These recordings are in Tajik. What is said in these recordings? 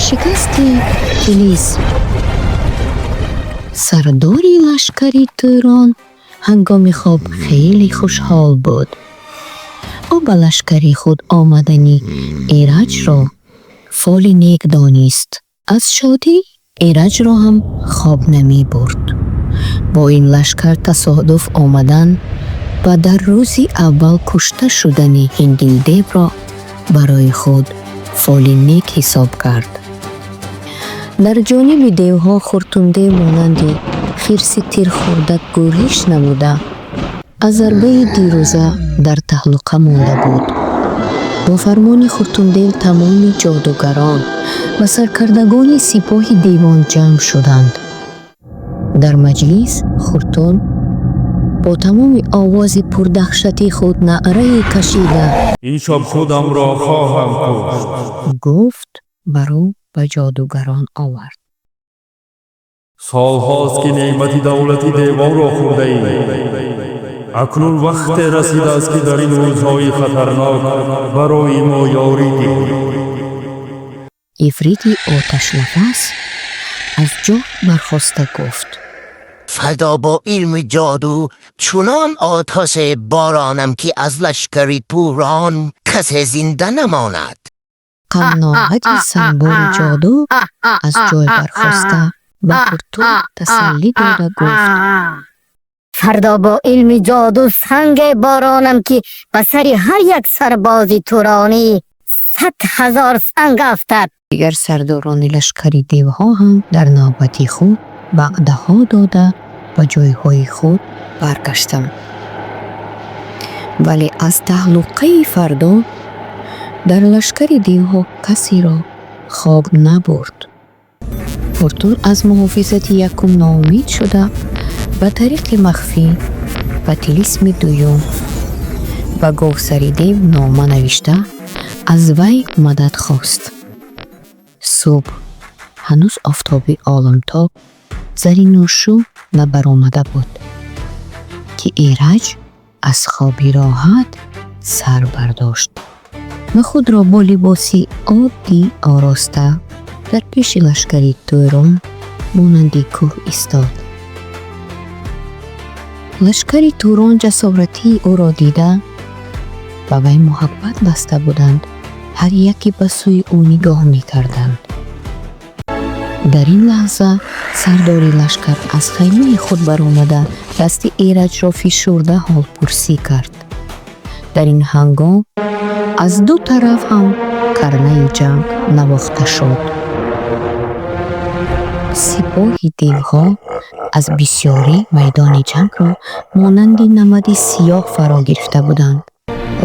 шикасти Тилис. Сардори лашкари Турон ҳангоми хоб хеле хушҳол буд. ӯ ба лашкари худ омадани Эраҷро фоли нек донист. аз шодӣ Эраҷро ҳам хоб намебурд. бо ин лашкар тасодуф омадан ва дар рӯзи аввал кушта шудани Ҳиндилдевро барои худ фоли нек ҳисоб кард. дар ҷониби девҳо Хуртумдев монанди хирси тирхӯрда гӯриш намуда аз зарбаи дирӯза дар таҳлуқа монда буд. бо фармони Хуртумдев тамоми ҷодугарон ва саркардагони сипоҳи девон ҷамъ шуданд. дар маҷлис Хуртун бо тамоми овози пурдаҳшати худ наърае кашида ин шаб худамро хоҳам кушт гуфт ва рӯ ба ҷодугарон овард. солҳост ки неъмати давлати девонро хӯрдаем. акнун вақте расидааст ки дар ин рӯзҳои хатарнок барои мо ёрӣ диҳед. ифрити оташнафас аз ҷо бархоста гуфт: فردا با علم جادو چنان آتش بارانم که از لشکر توران کسی زنده نماند. қанноати санбори ҷоду аз ҷой бархоста ба Хуртун тасаллӣ дода гуфт: فردا با علم جادو سنگ بارانم که به سر هر یک سربازی تورانی 100,000 سنگ افتد. дигар сардорони лашкари девҳо ҳам дар навбати худ ваъдаҳо дода ба ҷойҳои худ баргаштанд. вале аз таҳлуқаи фардо дар лашкари девҳо касеро хоб набурд. Хуртун аз муҳофизати якум ноумед шуда ба тариқи махфӣ ба тилисми дуюм ба говсари дев нома навишта аз вай мадад хост. субҳ ҳанӯз офтоби оламтоб заринушу набаромада буд ки Эраҷ аз хоби роҳат сар бардошт ва худро бо либоси оддӣ ороста дар пеши лашкари Турон монанди кӯҳ истод. лашкари Турон ҷасоратии ӯро дида ба вай муҳаббат баста буданд. ҳар яке ба сӯи ӯ нигоҳ мекарданд. дар ин лаҳза сардори лашкар аз хаймаи худ баромада дасти Эраҷро фишурда ҳолпурсӣ кард. дар ин ҳангом аз ду тараф ҳам карнаи ҷанг навохта шуд. сипоҳи девҳо аз бисёрӣ майдони ҷангро монанди намади сиёҳ фаро гирифта буданд.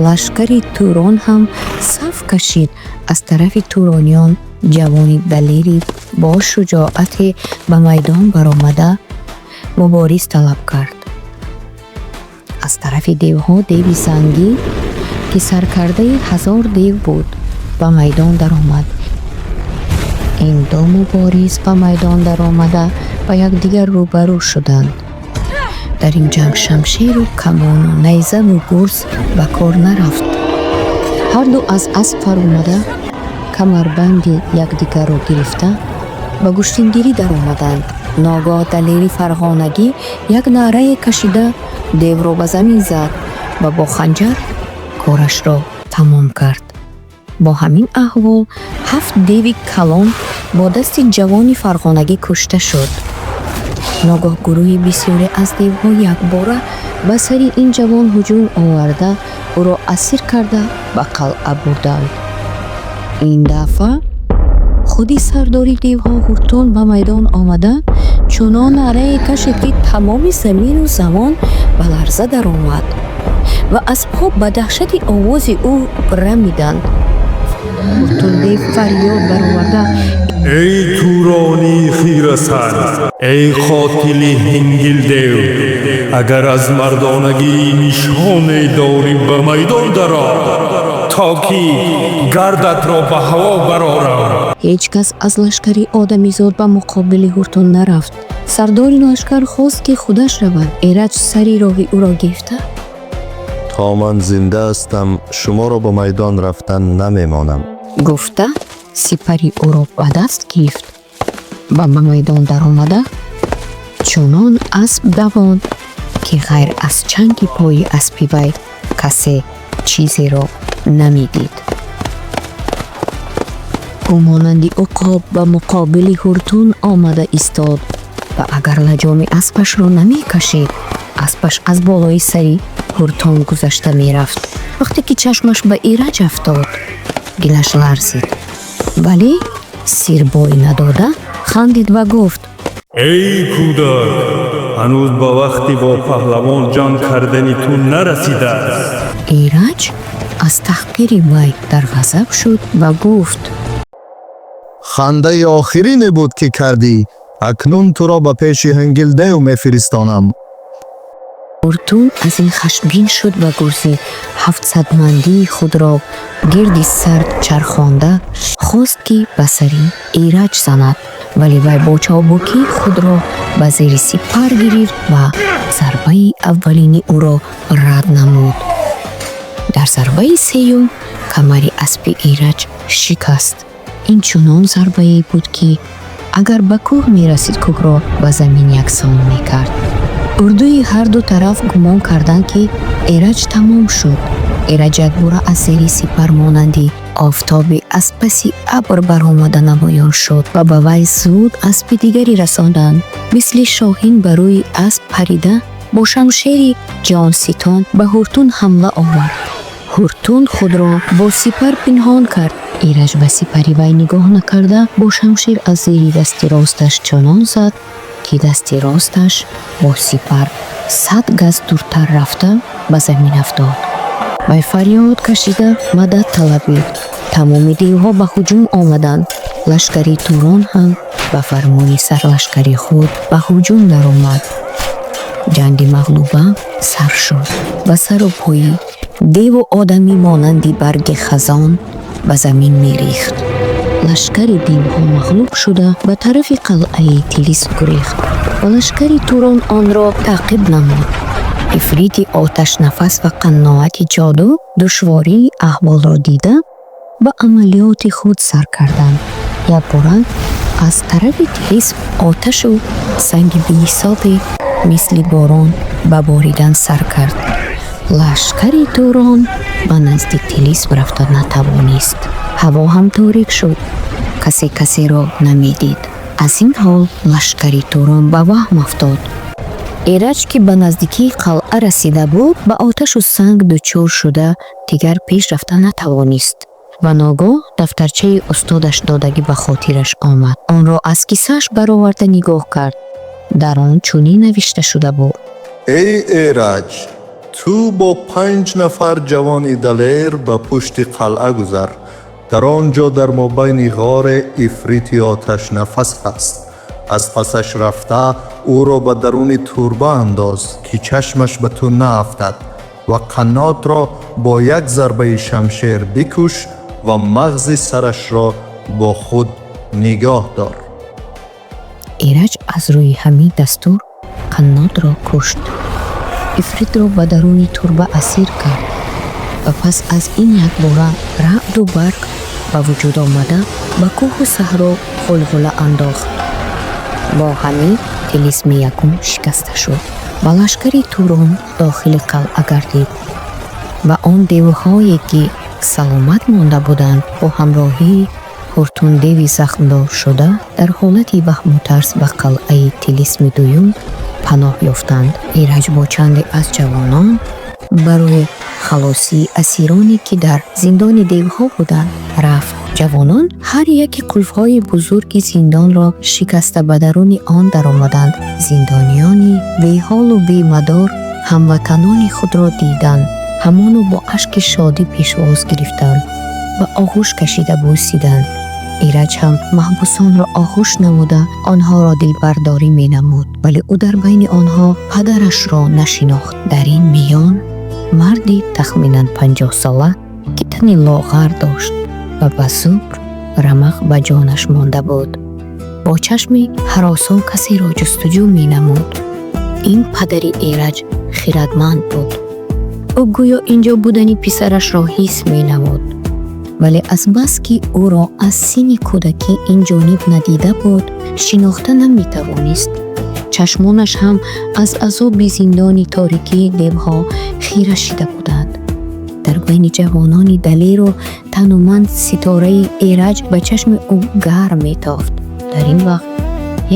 лашкари Турон ҳам саф кашид. аз тарафи турониён ҷавони далери бо шуҷоате ба майдон баромада мубориз талаб кард. аз тарафи девҳо деви сангин ки саркардаи 1000 дев буд ба майдон даромад. ин ду мубориз ба майдон даромада ба якдигар рӯбарӯ шуданд. дар ин ҷанг шамшеру камону найзаву гурз ба кор нарафт. ҳарду аз асп фаромада камарбанди якдигарро гирифта ба куштингирӣ даромаданд. ногоҳ далери фарғонагӣ як наърае кашида девро ба замин зад ва бо ханҷар корашро тамом кард. бо ҳамин аҳвол 7 деви калон бо дасти ҷавони фарғонагӣ кушта шуд. ногоҳ гурӯҳи бисёре аз девҳо якбора ба сари ин ҷавон ҳуҷум оварда ӯро асир карда ба қалъа бурданд. ин дафъа худи сардори девҳо Хуртун ба майдон омада чунон наърае кашид ки тамоми замину замон ба ларза даромад ва аспҳо ба даҳшати овози ӯ рамиданд. Хуртундев фарёд бароварда: эй турони хирасар, эй хотили Ҳиндилдев, агар аз мардонагӣ нишоне дорӣ ба майдон даро, то ки гардатро ба ҳаво барорам. ҳеҷ кас аз лашкари одамизод ба муқобили Хуртун нарафт. сардори лашкар хост ки худаш равад. Эраҷ сари роҳи ӯро гирифта: то ман зинда ҳастам, шуморо ба майдон рафтан намемонам, гуфта сипари ӯро ба даст гирифт ва ба майдон даромада чунон асп давонд ки ғайр аз чанги пои аспи вай касе чизеро намедид. ӯ монанди уқоб ба муқобили ҳуртун омада истод ва агар лаҷоми аспашро намекашид, аспаш аз болои сари ҳуртун гузашта мерафт. вақте ки чашмаш ба Ираҷ афтод, дилаш ларзид, вале сирбой надода хандид ва гуфт: эй кӯдак, ҳанӯз ба вақти бо паҳлавон ҷанг кардани ту нарасидааст. Ираҷ аз таҳқири вай дар ғазаб шуд ва гуфт: хандаи охирине буд ки кардӣ. акнун туро ба пеши ҳингилдев мефиристонам. ҳуртун аз ин хашмгин шуд ва гурзид 700 мандии худро гирди сар чархонда хост ки ба сари Ираҷ занад, вале вай бо чобукӣ худро ба зери сипар гирифт ва зарбаи аввалини ӯро рад намуд. дар зарбаи сеюм камари аспи Ираҷ шикаст. ин чунон зарбае буд ки агар ба кӯҳ мерасид, кӯҳро ба замин яксон мекард. урдуи ҳарду тараф гумон карданд ки Ираҷ тамом шуд. Ираҷ якбора аз зери сипар монанди офтоби аз паси абр баромада намоён шуд ва ба вай зуд аспи дигаре расонданд. мисли шоҳин ба рӯи асп парида бо шамшери ҷонситон ба ҳуртун ҳамла овард. ҳуртун худро бо сипар пинҳон кард. Ираҷ ба сипари вай нигоҳ накарда бо шамшир аз зери дасти росташ чунон зад ки дасти росташ бо сипар 100 газ дуртар рафта ба замин афтод. вай фарёд кашида мадад талабид. тамоми девҳо ба ҳуҷум омаданд. лашкари Турон ҳам ба фармони сарлашкари худ ба ҳуҷум даромад. ҷанги мағлуба сар шуд. ба сару пои деву одамӣ монанди барги хазон ба замин мерехт. лашкари девҳо мағлуб шуда ба тарафи қалъаи Тилис гурехт ва лашкари Турон онро таъқиб намуд. ифрити оташнафас ва қанноати ҷоду душвории аҳволро дида ба амалиёти худ сар карданд. якбора аз тарафи Тилис оташу санги беҳисобе мисли борон ба боридан сар кард. лашкари Турон ба назди Тилис рафта натавонист. ҳаво ҳам торик шуд. касе касеро намедид. аз ин ҳол лашкари Турон ба ваҳм афтод. Ираҷ ки ба наздикии қалъа расида буд, ба оташу санг дучор шуда дигар пеш рафта натавонист. ва ногоҳ дафтарчаи устодаш додагӣ ба хотираш омад. онро аз киссааш бароварда нигоҳ кард. дар он чунин навишта шуда буд: эй Эраҷ, ту бо 5 нафар ҷавони далер ба пушти қалъа гузар. дар он ҷо дар мобайни ғоре ифрити оташнафас ҳаст. аз пасаш рафта ӯро ба даруни турба андоз ки чашмаш ба ту наафтад ва қаннотро бо як зарбаи шамшер бикуш ва мағзи сарашро бо худ нигоҳ дор. Ираҷ аз рӯи ҳамин дастур қаннотро кушт. ифритро ба даруни турба асир кард ва пас аз ин якбора раъду барқ ба вуҷуд омада ба кӯҳу саҳро ғулғула андохт. бо ҳамин тилисми якум шикаста шуд ва лашкари Турон дохили қалъа гардид ва он девҳое ки саломат монда буданд бо ҳамроҳии ҳуртундеви захмдор шуда дар ҳолати ваҳму тарс ба қалъаи тилисми дуюм паноҳ ёфтанд. Ираҷ бо чанде аз ҷавонон барои халосии асироне ки дар зиндони девҳо буданд рафт. ҷавонон ҳар яки қулфҳои бузурги зиндонро шикаста ба даруни он даромаданд. зиндониёни беҳолу бемадор ҳамватанони худро диданд. ҳамону бо ашки шодӣ пешвоз гирифтанд ва оғӯш кашида бусиданд. Ираҷ ҳам маҳбусонро оғӯш намуда онҳоро дилбардорӣ менамуд, вале ӯ дар байни онҳо падарашро нашинохт. дар ин миён марди тахминан 50 сола ки тани лоғар дошт ва ба зубр рамақ ба ҷонаш монда буд, бо чашми ҳаросон касеро ҷустуҷӯ менамуд. ин падари Эраҷ хирадманд буд. ӯ гӯё инҷо будани писарашро ҳис менамуд вале азбас ки ӯро аз синни кӯдакӣ ин ҷониб надида буд, шинохта наметавонист. чашмонаш ҳам аз азоби зиндони торикии девҳо хира шида буданд. дар байни ҷавонони далеру тануманд ситораи Эраҷ ба чашми ӯ гарм метофт. дар ин вақт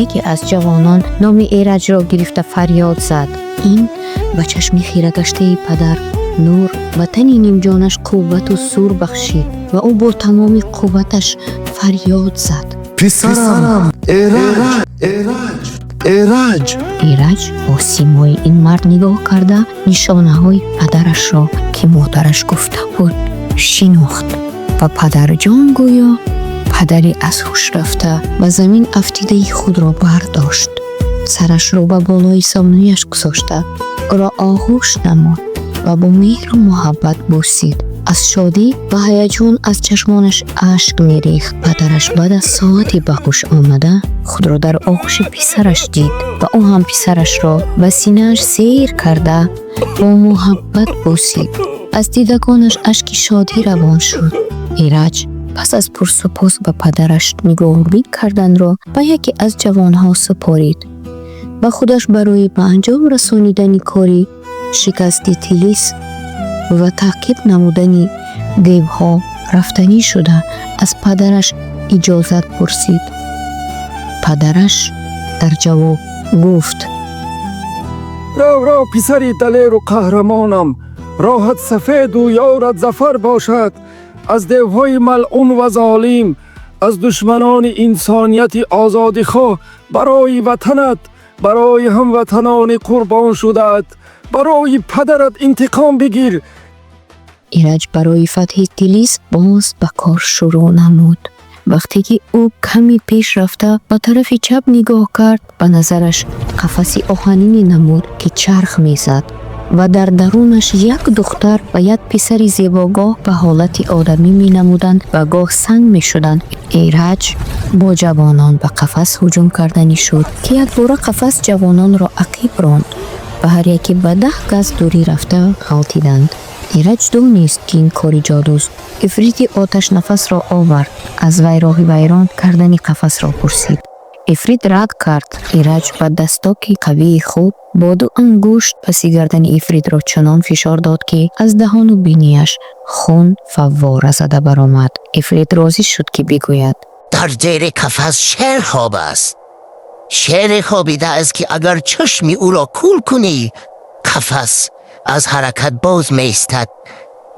яке аз ҷавонон номи Эраҷро гирифта фарёд зад. ин ба чашми хира гаштаи падар нур ба тани нимҷонаш қуввату сур бахшид ва ӯ бо тамоми қувваташ фарёд зад: писарам! Эраҷ! Эраҷ бо симои ин мард нигоҳ карда нишонаҳои падарашро ки модараш гуфта буд шинохт ва падарҷон гӯё падари аз ҳуш рафта ба замин афтидаи худро бардошт. сарашро ба болои сомнуяш гузошта ӯро оғӯш намуд ва бо меҳру муҳаббат бусид. аз шодӣ ва ҳаяҷон аз чашмонаш ашк мерехт. падараш баъд аз соати ба ҳуш омада худро дар оғӯши писараш дид ва ӯ ҳам писарашро ба синааш зер карда бо муҳаббат бусид. аз дидагонаш ашки шодӣ равон шуд. Эраҷ пас аз пурсупурс ба падараш нигоҳубӣ карданро ба яке аз ҷавонҳо супорид ва худаш барои ба анҷом расонидани кори шикасти Тилис ва таъқиб намудани девҳо рафтанӣ шуда аз падараш иҷозат пурсид. падараш дар ҷавоб гуфт: рав писари далеру қаҳрамонам, роҳат сафеду ёрат зафар бошад. аз девҳои малъун ва золим, аз душманони инсонияти озодихоҳ барои ватанат, барои ҳамватанони қурбон шудаат, барои падарат интиқом бигир. Эраҷ барои фатҳи Тилис боз ба кор шурӯъ намуд. вақте ки ӯ каме пеш рафта ба тарафи чап нигоҳ кард, ба назараш қафаси оҳанинӣ намуд ки чарх мезад ва дар дарунаш як духтар ва як писари зебогоҳ ба ҳолати одамӣ менамуданд ва гоҳ санг мешуданд. Эраҷ бо ҷавонон ба қафас ҳуҷум карданӣ шуд ки якбора қафас ҷавононро ақиб ронд ва ҳар яке ба 10 газ дурӣ рафта ғалтиданд. Эраҷ донист ки ин кори ҷодуст. ифрити оташнафасро овард, аз вай роҳи вайрон кардани қафасро пурсид. ифрит рад кард. Эраҷ ба дастоки қавии худ бо 2 ангушт паси гардани ифритро чунон фишор дод ки аз даҳону бинияш хун фаввора зада баромад. ифрит розӣ шуд ки бигӯяд: дар зери қафас шер хоб аст. шере хобидааст ки агар чашми ӯро кул кунӣ, қафас аз ҳаракат боз меистад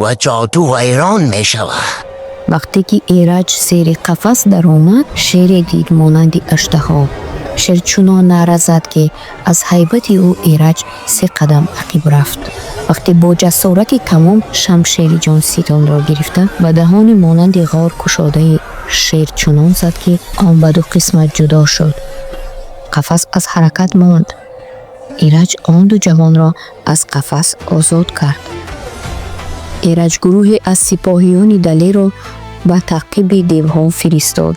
ва ҷоду вайрон мешавад. вақте ки Эраҷ зери қафас даромад, шере дид монанди аштаҳо. шер чунон наъра зад ки аз ҳайбати ӯ Эраҷ 3 қадам ақиб рафт. вақте бо ҷасорати тамом шамшери ҷонситонро гирифта ба таҳони монанди ғор кушодаи шер чунон зад ки он ба 2 қисмат ҷудо шуд. қафас аз ҳаракат монд. Эраҷ он 2 ҷавонро аз қафас озод кард. Эраҷ гурӯҳе аз сипоҳиёни далеро ба таъқиби девҳо фиристод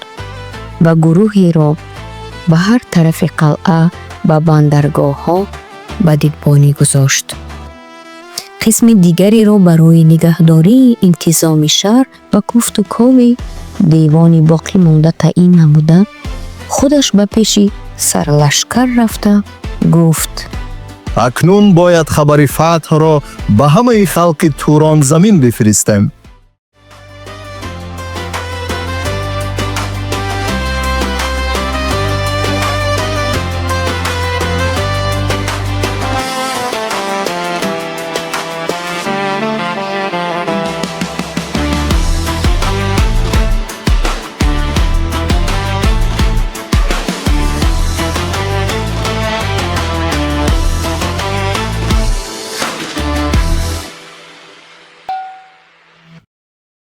ва гурӯҳеро ба ҳар тарафи қалъа ба бандаргоҳҳо ба дидбонӣ гузошт. қисми дигареро барои нигаҳдории интизоми шаҳр ва гуфтукови девони боқӣ монда таъин намуда, худаш ба пеши сарлашкар рафта гуфт: акнун бояд хабари фатҳро ба ҳамаи халқи Турон замин бифиристем.